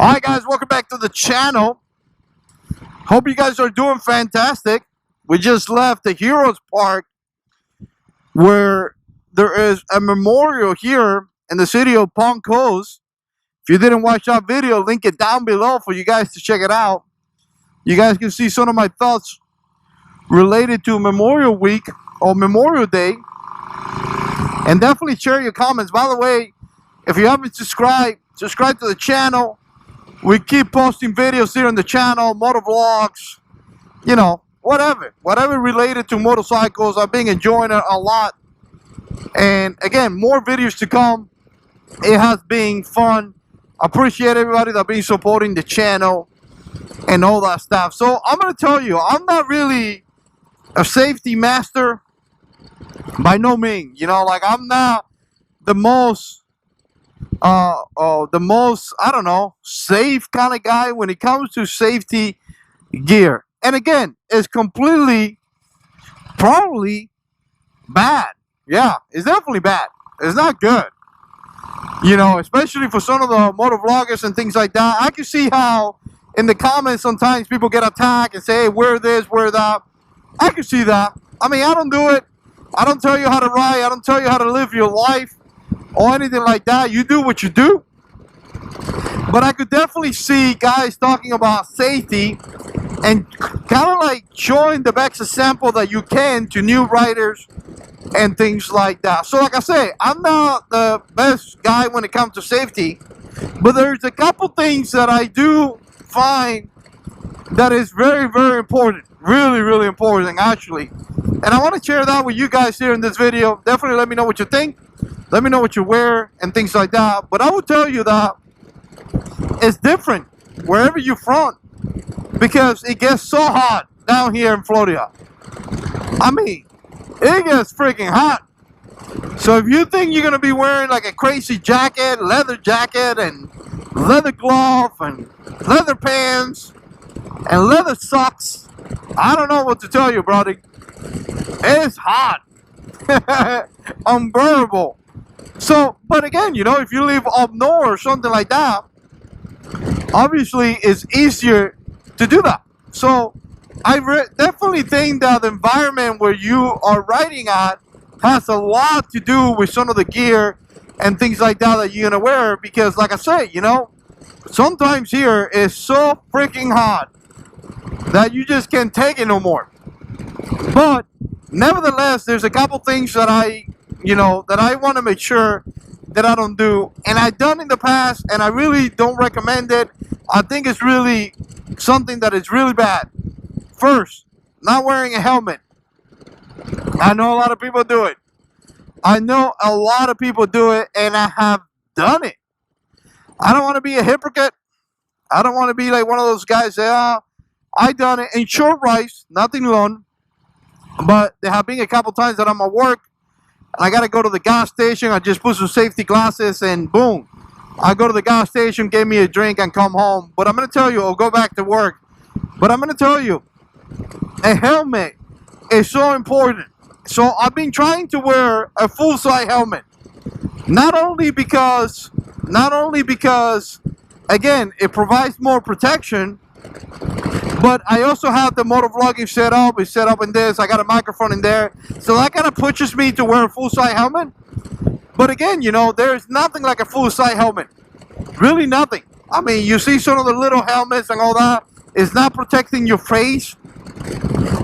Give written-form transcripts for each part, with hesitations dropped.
Hi guys, welcome back to the channel. Hope you guys are doing fantastic. We just left the Heroes Park where there is a memorial here in the city of Palm Coast. If you didn't watch that video, link it down below for you guys to check it out. You guys can see some of my thoughts related to Memorial Week or Memorial Day. And definitely share your comments. By the way, if you haven't subscribed to the channel. We keep posting videos here on the channel, motor vlogs, you know, whatever related to motorcycles. I've been enjoying it a lot. And again, more videos to come. It has been fun. I appreciate everybody that's been supporting the channel and all that stuff. So I'm going to tell you, I'm not really a safety master by no means. You know, like I'm not the most I don't know, safe kind of guy when it comes to safety gear. And again, it's completely, probably bad. Yeah, it's definitely bad. It's not good. You know, especially for some of the motor vloggers and things like that. I can see how in the comments sometimes people get attacked and say, hey, wear this, wear that. I can see that. I mean, I don't do it. I don't tell you how to ride. I don't tell you how to live your life or anything like that. You do what you do. But I could definitely see guys talking about safety and kind of like showing the best example that you can to new riders and things like that. So like I say, I'm not the best guy when it comes to safety, but there's a couple things that I do find that is very, very important. Really, really important actually. And I want to share that with you guys here in this video. Definitely let me know what you think. Let me know what you wear and things like that. But I will tell you that it's different wherever you're from, because it gets so hot down here in Florida. I mean, it gets freaking hot. So if you think you're going to be wearing like a crazy jacket, leather jacket and leather glove and leather pants and leather socks, I don't know what to tell you, brother. It's hot. Unbearable. So, but again, you know, if you live up north or something like that, obviously it's easier to do that. So I definitely think that the environment where you are riding at has a lot to do with some of the gear and things like that you're gonna wear, because like I say, you know, sometimes here is so freaking hot that you just can't take it no more. But nevertheless, there's a couple things that I want to make sure that I don't do, and I've done in the past, and I really don't recommend it. I think it's really something that is really bad. First, not wearing a helmet. I know a lot of people do it. And I have done it. I don't want to be a hypocrite. I don't want to be like one of those guys that, I done it in short rides, nothing long. But there have been a couple times that I'm at work and I got to go to the gas station. I just put some safety glasses and boom. I go to the gas station, gave me a drink and come home. But I'm going to tell you, I'll go back to work. But I'm going to tell you, a helmet is so important. So I've been trying to wear a full-size helmet. Not only because, again, it provides more protection, but I also have the motor vlogging set up. It's set up in this. I got a microphone in there. So that kind of pushes me to wear a full-size helmet. But again, you know, there's nothing like a full-size helmet. Really nothing. I mean, you see some of the little helmets and all that. It's not protecting your face.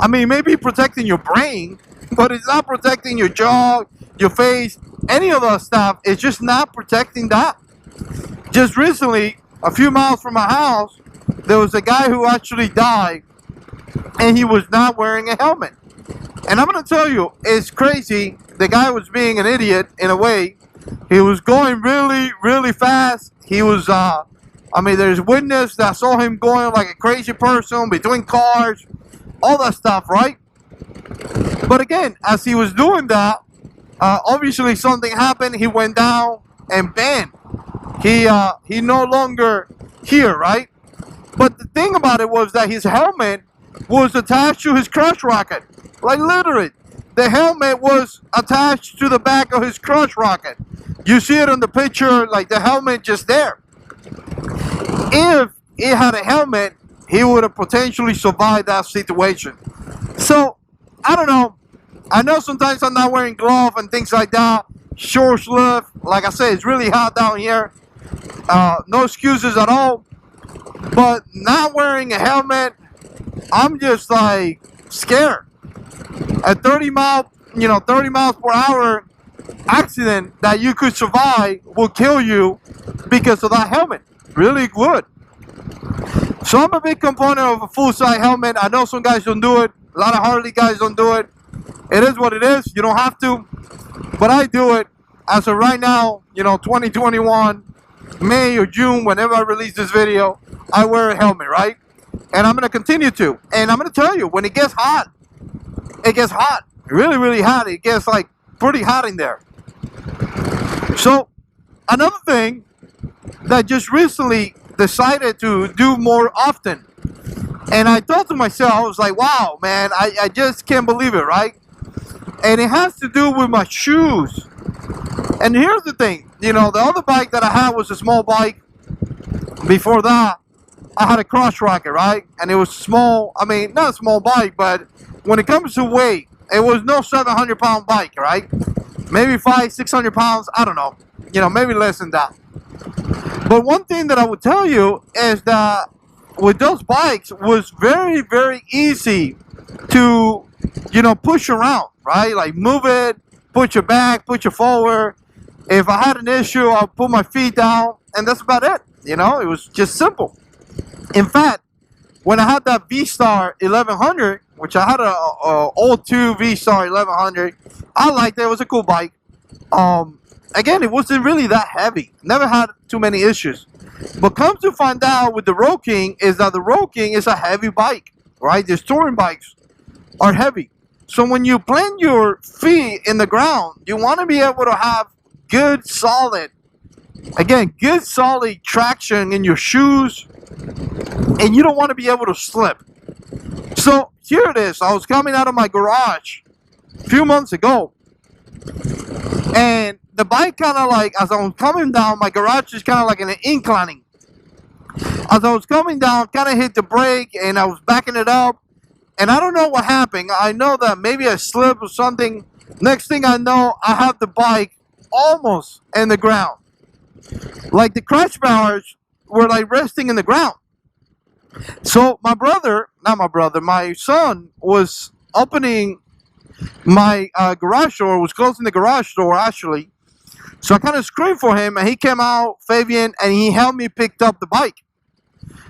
I mean, maybe protecting your brain, but it's not protecting your jaw, your face, any of that stuff. It's just not protecting that. Just recently, a few miles from my house, there was a guy who actually died, and he was not wearing a helmet. And I'm going to tell you, it's crazy. The guy was being an idiot in a way. He was going really, really fast. He was, I mean, there's witness that saw him going like a crazy person between cars, all that stuff, right? But again, as he was doing that, obviously something happened. He went down, and bam, he no longer here, right? But the thing about it was that his helmet was attached to his crotch rocket. Like literally, the helmet was attached to the back of his crotch rocket. You see it in the picture, like the helmet just there. If he had a helmet, he would have potentially survived that situation. So, I don't know. I know sometimes I'm not wearing gloves and things like that. Short sleeve. Like I said, it's really hot down here. No excuses at all. But not wearing a helmet, I'm just like scared. A 30 miles per hour accident that you could survive will kill you because of that helmet. Really would. So I'm a big component of a full-size helmet. I know some guys don't do it. A lot of Harley guys don't do it. It is what it is. You don't have to. But I do it. As of right now, 2021, May or June, whenever I release this video, I wear a helmet, right? And I'm going to continue to. And I'm going to tell you, when it gets hot, it gets hot. Really, really hot. It gets like pretty hot in there. So, another thing that just recently decided to do more often. And I thought to myself, I was like, wow, man, I just can't believe it, right? And it has to do with my shoes. And here's the thing, the other bike that I had was a small bike. Before that, I had a cross rocket, right? And it was small. I mean, not a small bike, but when it comes to weight, it was no 700-pound bike, right? Maybe 500-600 pounds. I don't know. Maybe less than that. But one thing that I would tell you is that with those bikes was very, very easy to, push around, right? Like move it, put your back, put your forward. If I had an issue, I'll put my feet down, and that's about it. It was just simple. In fact, when I had that V-Star 1100, which I had a 02 V-Star 1100, I liked it. It was a cool bike. Again, it wasn't really that heavy. Never had too many issues. But comes to find out with the Road King is that the Road King is a heavy bike, right? These touring bikes are heavy. So when you plant your feet in the ground, you want to be able to have good solid traction in your shoes, and you don't want to be able to slip. So here it is. I was coming out of my garage a few months ago, and the bike kind of like, as I was coming down, my garage is kind of like an inclining. As I was coming down, kind of hit the brake, and I was backing it up, and I don't know what happened. I know that maybe I slipped or something. Next thing I know, I have the bike almost in the ground. Like the crash bars were like resting in the ground. So my son was opening my garage door, was closing the garage door actually. So I kind of screamed for him, and he came out, Fabian, and he helped me pick up the bike.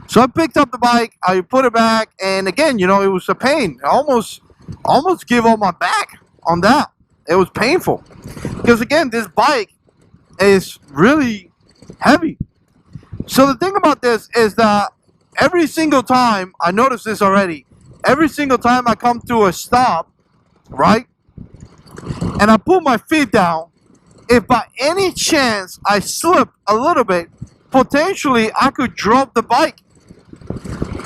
So I picked up the bike, I put it back, and again, it was a pain. I almost gave up my back on that. It was painful. Because again, this bike is really heavy. So the thing about this is that every single time, I noticed this already, every single time I come to a stop, right, and I put my feet down, if by any chance I slip a little bit, potentially I could drop the bike.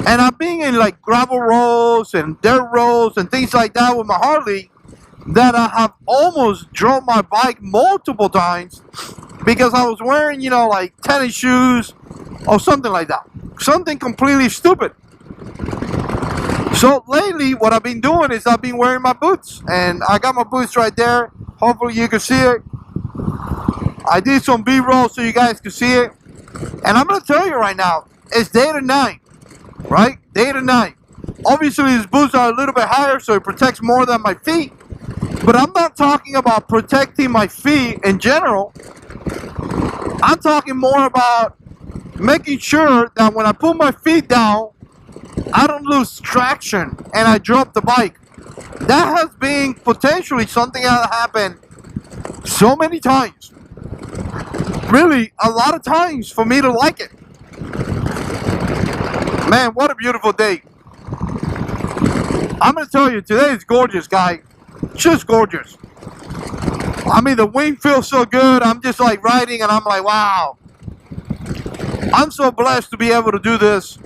And I'm being in like gravel roads and dirt roads and things like that with my Harley, that I have almost dropped my bike multiple times because I was wearing, like tennis shoes or something like that. Something completely stupid. So lately, what I've been doing is I've been wearing my boots. And I got my boots right there. Hopefully you can see it. I did some B-roll so you guys can see it. And I'm going to tell you right now, it's day to night. Right? Day to night. Obviously, these boots are a little bit higher, so it protects more than my feet. But I'm not talking about protecting my feet in general. I'm talking more about making sure that when I put my feet down, I don't lose traction and I drop the bike. That has been potentially something that happened so many times. Really, a lot of times for me to like it. Man, what a beautiful day. I'm going to tell you, today is gorgeous, guy. Just gorgeous. I mean, the wind feels so good. I'm just like riding and I'm like, wow. I'm so blessed to be able to do this.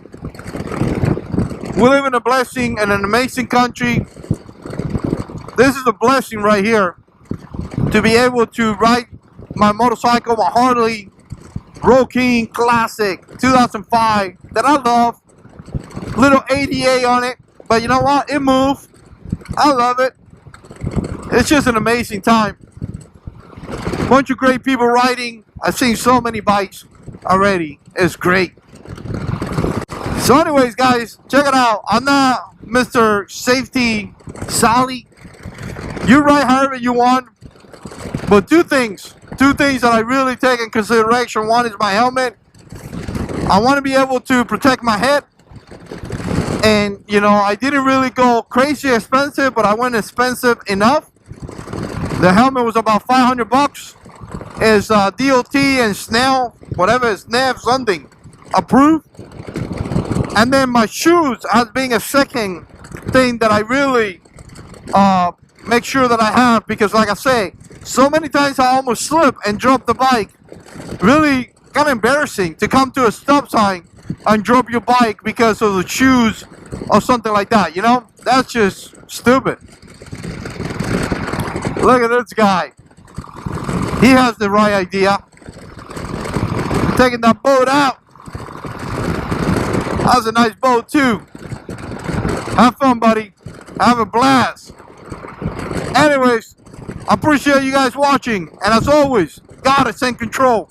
We live in a blessing and an amazing country. This is a blessing right here. To be able to ride my motorcycle, my Harley, Roll King Classic 2005 that I love. Little ADA on it, but you know what? It moved. I love it. It's just an amazing time. Bunch of great people riding. I've seen so many bikes already. It's great. So anyways, guys, check it out. I'm not Mr. Safety Sally. You ride however you want, but two things that I really take in consideration. One is my helmet. I want to be able to protect my head. And, you know, I didn't really go crazy expensive, but I went expensive enough. The helmet was about 500 bucks. It's DOT and Snell, whatever is NAV something, approved. And then my shoes as being a second thing that I really make sure that I have, because like I say, so many times I almost slip and drop the bike. Really kind of embarrassing to come to a stop sign and drop your bike because of the shoes or something like that, you know? That's just stupid. Look at this guy. He has the right idea. Taking that boat out. That's a nice boat too. Have fun, buddy. Have a blast. Anyways, I appreciate you guys watching. And as always, God is in control.